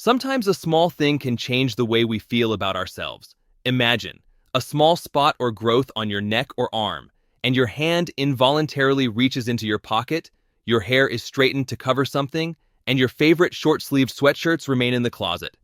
Sometimes a small thing can change the way we feel about ourselves. Imagine a small spot or growth on your neck or arm, and your hand involuntarily reaches into your pocket, your hair is straightened to cover something, and your favorite short-sleeved sweatshirts remain in the closet.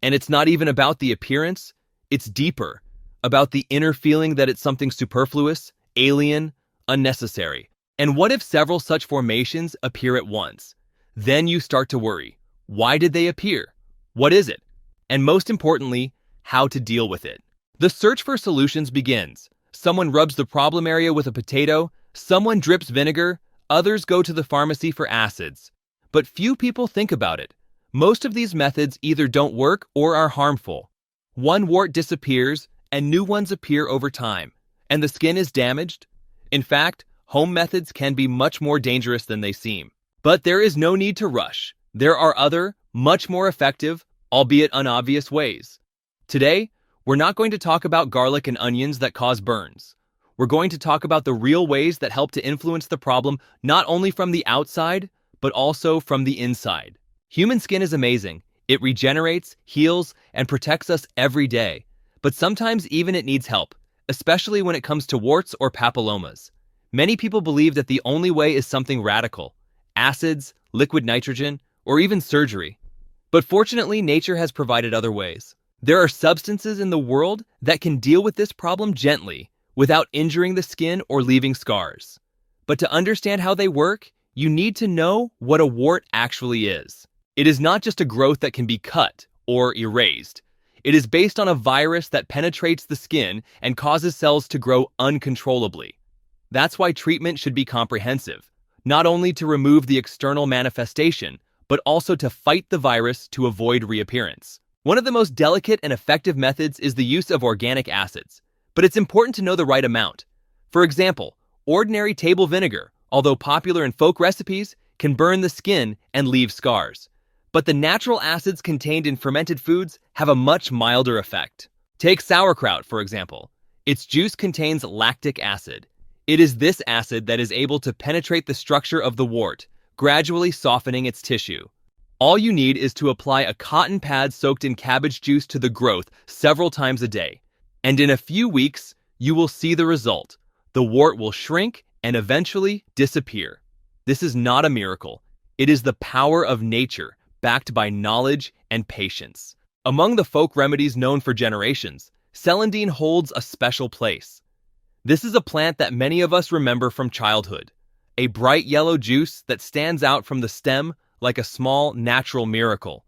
And it's not even about the appearance, it's deeper, about the inner feeling that it's something superfluous, alien, unnecessary. And what if several such formations appear at once? Then you start to worry. Why did they appear? What is it? And most importantly, how to deal with it. The search for solutions begins. Someone rubs the problem area with a potato, someone drips vinegar, others go to the pharmacy for acids. But few people think about it. Most of these methods either don't work or are harmful. One wart disappears and new ones appear over time, and the skin is damaged. In fact, home methods can be much more dangerous than they seem. But there is no need to rush. There are other, much more effective, albeit unobvious ways. Today, we're not going to talk about garlic and onions that cause burns. We're going to talk about the real ways that help to influence the problem not only from the outside, but also from the inside. Human skin is amazing. It regenerates, heals, and protects us every day. But sometimes even it needs help, especially when it comes to warts or papillomas. Many people believe that the only way is something radical: acids, liquid nitrogen, or even surgery. But fortunately, nature has provided other ways. There are substances in the world that can deal with this problem gently, without injuring the skin or leaving scars. But to understand how they work, you need to know what a wart actually is. It is not just a growth that can be cut or erased. It is based on a virus that penetrates the skin and causes cells to grow uncontrollably. That's why treatment should be comprehensive, not only to remove the external manifestation, but also to fight the virus to avoid reappearance. One of the most delicate and effective methods is the use of organic acids, but it's important to know the right amount. For example, ordinary table vinegar, although popular in folk recipes, can burn the skin and leave scars. But the natural acids contained in fermented foods have a much milder effect. Take sauerkraut, for example. Its juice contains lactic acid. It is this acid that is able to penetrate the structure of the wart, gradually softening its tissue. All you need is to apply a cotton pad soaked in cabbage juice to the growth several times a day. And in a few weeks, you will see the result. The wart will shrink and eventually disappear. This is not a miracle. It is the power of nature, backed by knowledge and patience. Among the folk remedies known for generations, celandine holds a special place. This is a plant that many of us remember from childhood. A bright yellow juice that stands out from the stem like a small natural miracle.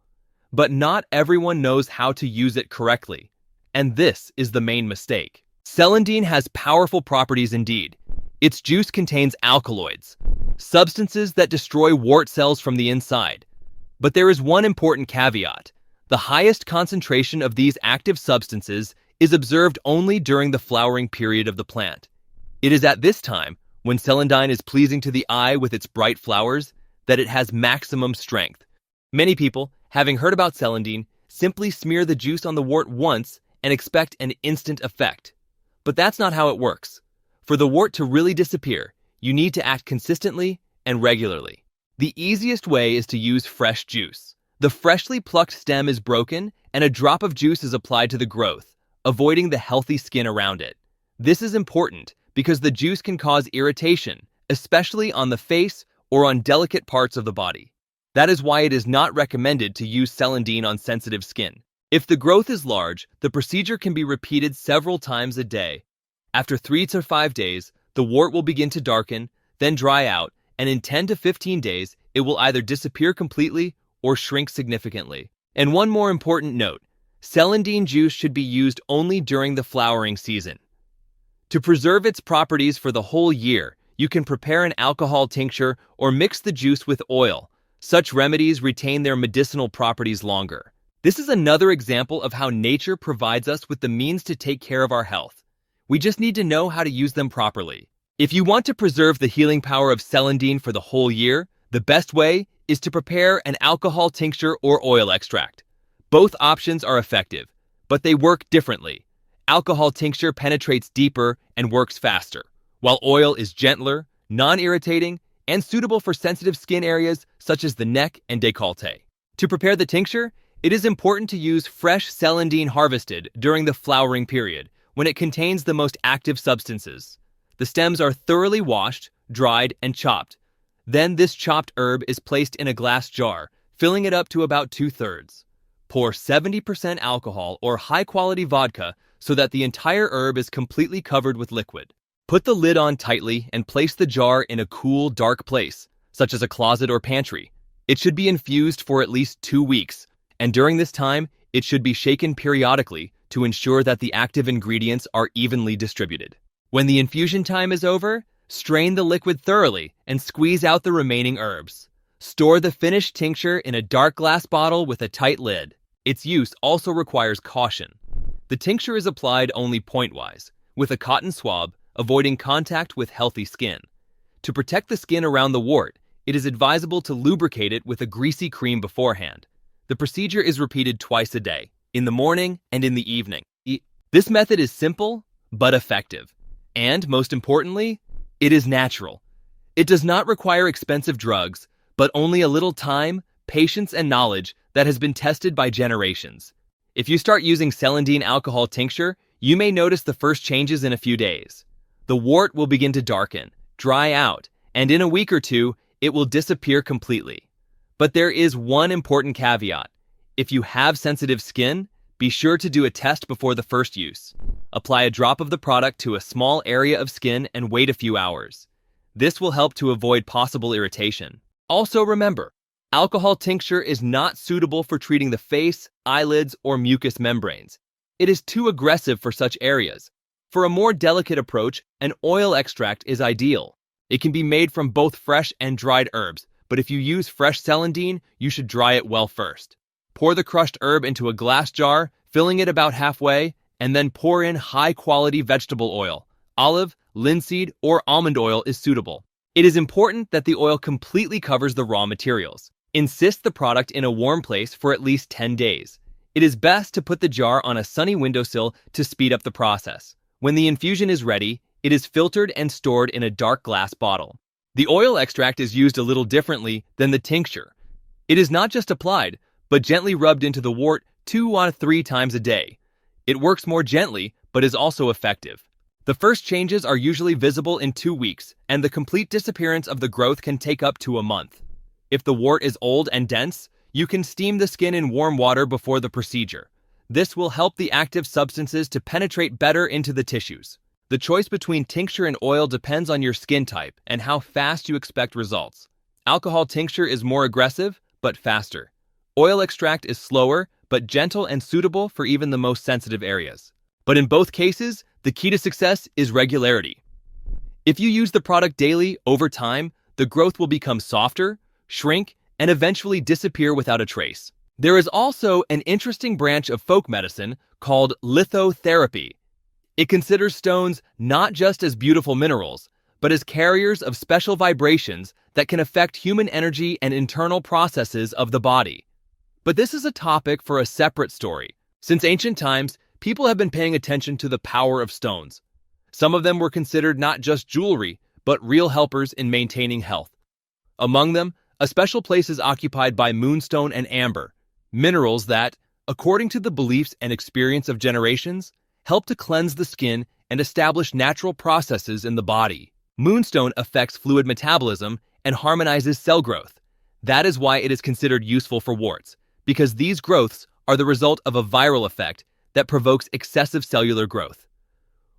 But not everyone knows how to use it correctly. And this is the main mistake. Celandine has powerful properties indeed. Its juice contains alkaloids, substances that destroy wart cells from the inside. But there is one important caveat. The highest concentration of these active substances is observed only during the flowering period of the plant. It is at this time, when celandine is pleasing to the eye with its bright flowers, that it has maximum strength. Many people, having heard about celandine, simply smear the juice on the wart once and expect an instant effect. But that's not how it works. For the wart to really disappear, you need to act consistently and regularly. The easiest way is to use fresh juice. The freshly plucked stem is broken and a drop of juice is applied to the growth, avoiding the healthy skin around it. This is important because the juice can cause irritation, especially on the face or on delicate parts of the body. That is why it is not recommended to use celandine on sensitive skin. If the growth is large, the procedure can be repeated several times a day. After 3 to 5 days, the wart will begin to darken, then dry out, and in 10 to 15 days, it will either disappear completely or shrink significantly. And one more important note, celandine juice should be used only during the flowering season. To preserve its properties for the whole year, you can prepare an alcohol tincture or mix the juice with oil. Such remedies retain their medicinal properties longer. This is another example of how nature provides us with the means to take care of our health. We just need to know how to use them properly. If you want to preserve the healing power of celandine for the whole year, the best way is to prepare an alcohol tincture or oil extract. Both options are effective, but they work differently. Alcohol tincture penetrates deeper and works faster, while oil is gentler, non-irritating, and suitable for sensitive skin areas such as the neck and décolleté. To prepare the tincture, It is important to use fresh celandine harvested during the flowering period, when it contains the most active substances. The stems are thoroughly washed, dried, and chopped. Then this chopped herb is placed in a glass jar, filling it up to about 2/3. Pour 70% alcohol or high-quality vodka so that the entire herb is completely covered with liquid. Put the lid on tightly and place the jar in a cool, dark place, such as a closet or pantry. It should be infused for at least 2 weeks, and during this time, it should be shaken periodically to ensure that the active ingredients are evenly distributed. When the infusion time is over, strain the liquid thoroughly and squeeze out the remaining herbs. Store the finished tincture in a dark glass bottle with a tight lid. Its use also requires caution. The tincture is applied only point-wise, with a cotton swab, avoiding contact with healthy skin. To protect the skin around the wart, it is advisable to lubricate it with a greasy cream beforehand. The procedure is repeated twice a day, in the morning and in the evening. This method is simple, but effective. And, most importantly, it is natural. It does not require expensive drugs, but only a little time, patience, and knowledge that has been tested by generations. If you start using celandine alcohol tincture, you may notice the first changes in a few days. The wart will begin to darken, dry out, and in a week or two, it will disappear completely. But there is one important caveat. If you have sensitive skin, be sure to do a test before the first use. Apply a drop of the product to a small area of skin and wait a few hours. This will help to avoid possible irritation. Also remember, alcohol tincture is not suitable for treating the face, eyelids, or mucous membranes. It is too aggressive for such areas. For a more delicate approach, an oil extract is ideal. It can be made from both fresh and dried herbs, but if you use fresh celandine, you should dry it well first. Pour the crushed herb into a glass jar, filling it about halfway, and then pour in high-quality vegetable oil. Olive, linseed, or almond oil is suitable. It is important that the oil completely covers the raw materials. Insist the product in a warm place for at least 10 days. It is best to put the jar on a sunny windowsill to speed up the process. When the infusion is ready, it is filtered and stored in a dark glass bottle. The oil extract is used a little differently than the tincture. It is not just applied, but gently rubbed into the wart 2 or 3 times a day. It works more gently, but is also effective. The first changes are usually visible in 2 weeks, and the complete disappearance of the growth can take up to a month. If the wart is old and dense, you can steam the skin in warm water before the procedure. This will help the active substances to penetrate better into the tissues. The choice between tincture and oil depends on your skin type and how fast you expect results. Alcohol tincture is more aggressive, but faster. Oil extract is slower, but gentle and suitable for even the most sensitive areas. But in both cases, the key to success is regularity. If you use the product daily, over time, the growth will become softer, shrink, and eventually disappear without a trace. There is also an interesting branch of folk medicine called lithotherapy. It considers stones not just as beautiful minerals, but as carriers of special vibrations that can affect human energy and internal processes of the body. But this is a topic for a separate story. Since ancient times, people have been paying attention to the power of stones. Some of them were considered not just jewelry, but real helpers in maintaining health. Among them, a special place is occupied by moonstone and amber, minerals that, according to the beliefs and experience of generations, help to cleanse the skin and establish natural processes in the body. Moonstone affects fluid metabolism and harmonizes cell growth. That is why it is considered useful for warts, because these growths are the result of a viral effect that provokes excessive cellular growth.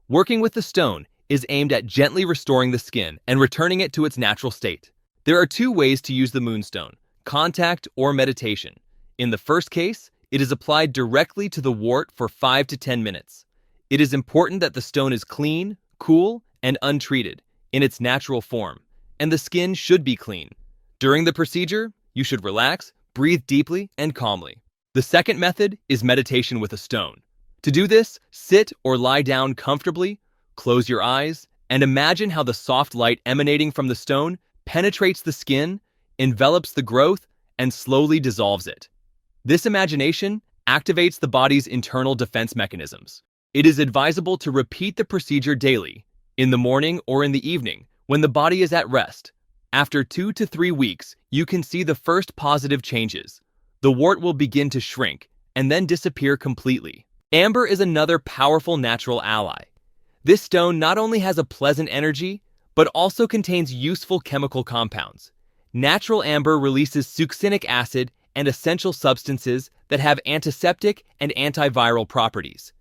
Working with the stone is aimed at gently restoring the skin and returning it to its natural state. There are 2 ways to use the moonstone: contact or meditation. In the first case, it is applied directly to the wart for 5 to 10 minutes. It is important that the stone is clean, cool, and untreated, in its natural form, and the skin should be clean. During the procedure, you should relax, breathe deeply, and calmly. The second method is meditation with a stone. To do this, sit or lie down comfortably, close your eyes, and imagine how the soft light emanating from the stone penetrates the skin, envelops the growth, and slowly dissolves it. This imagination activates the body's internal defense mechanisms. It is advisable to repeat the procedure daily, in the morning or in the evening, when the body is at rest. After 2 to 3 weeks, you can see the first positive changes. the wart will begin to shrink and then disappear completely. Amber is another powerful natural ally. This stone not only has a pleasant energy, but also contains useful chemical compounds. Natural amber releases succinic acid and essential substances that have antiseptic and antiviral properties.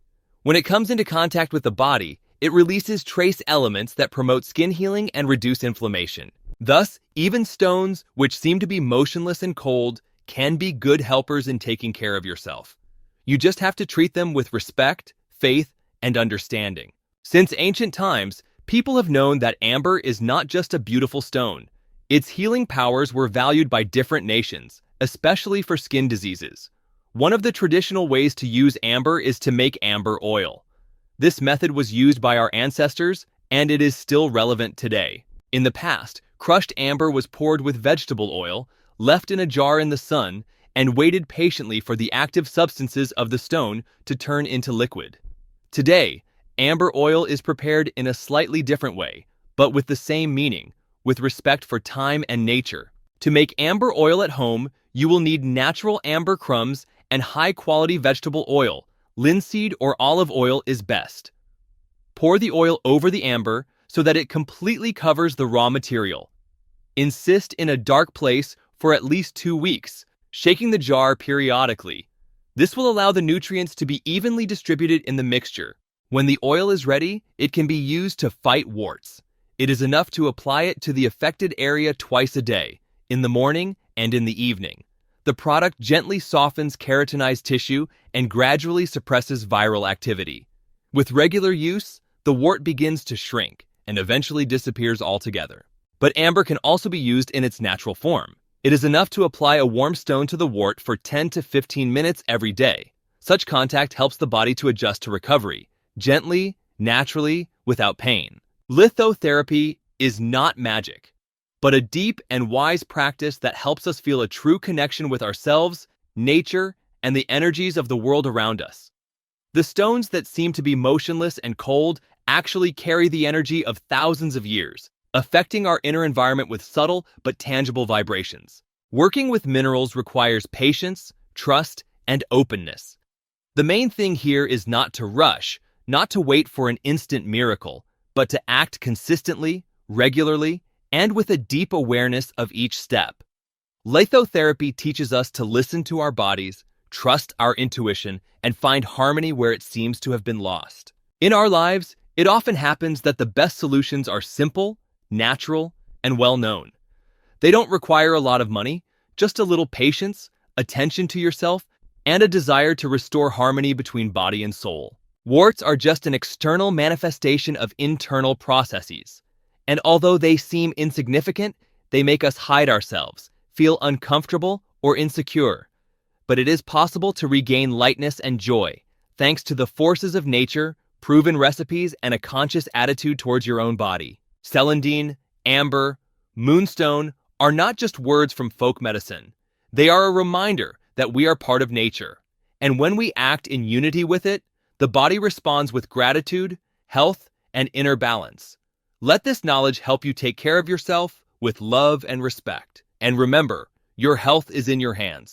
When it comes into contact with the body, it releases trace elements that promote skin healing and reduce inflammation. Thus, even stones, which seem to be motionless and cold, can be good helpers in taking care of yourself. You just have to treat them with respect, faith, and understanding. Since ancient times, people have known that amber is not just a beautiful stone. Its healing powers were valued by different nations, especially for skin diseases. One of the traditional ways to use amber is to make amber oil. This method was used by our ancestors, and it is still relevant today. In the past, crushed amber was poured with vegetable oil, left in a jar in the sun, and waited patiently for the active substances of the stone to turn into liquid. Today, amber oil is prepared in a slightly different way, but with the same meaning, with respect for time and nature. To make amber oil at home, you will need natural amber crumbs and high-quality vegetable oil. Linseed or olive oil is best. Pour the oil over the amber so that it completely covers the raw material. Insist in a dark place for at least 2 weeks, shaking the jar periodically. This will allow the nutrients to be evenly distributed in the mixture. When the oil is ready, it can be used to fight warts. It is enough to apply it to the affected area twice a day, in the morning and in the evening. The product gently softens keratinized tissue and gradually suppresses viral activity. With regular use, the wart begins to shrink and eventually disappears altogether. But amber can also be used in its natural form. It is enough to apply a warm stone to the wart for 10 to 15 minutes every day. Such contact helps the body to adjust to recovery, gently, naturally, without pain. Lithotherapy is not magic, but a deep and wise practice that helps us feel a true connection with ourselves, nature, and the energies of the world around us. The stones that seem to be motionless and cold actually carry the energy of thousands of years, affecting our inner environment with subtle but tangible vibrations. Working with minerals requires patience, trust, and openness. The main thing here is not to rush, not to wait for an instant miracle, but to act consistently, regularly, and with a deep awareness of each step. Lithotherapy teaches us to listen to our bodies, trust our intuition, and find harmony where it seems to have been lost. In our lives, it often happens that the best solutions are simple, natural, and well-known. They don't require a lot of money, just a little patience, attention to yourself, and a desire to restore harmony between body and soul. Warts are just an external manifestation of internal processes. And although they seem insignificant, they make us hide ourselves, feel uncomfortable or insecure. But it is possible to regain lightness and joy, thanks to the forces of nature, proven recipes, and a conscious attitude towards your own body. Celandine, amber, moonstone are not just words from folk medicine. They are a reminder that we are part of nature. And when we act in unity with it, the body responds with gratitude, health, and inner balance. Let this knowledge help you take care of yourself with love and respect. And remember, your health is in your hands.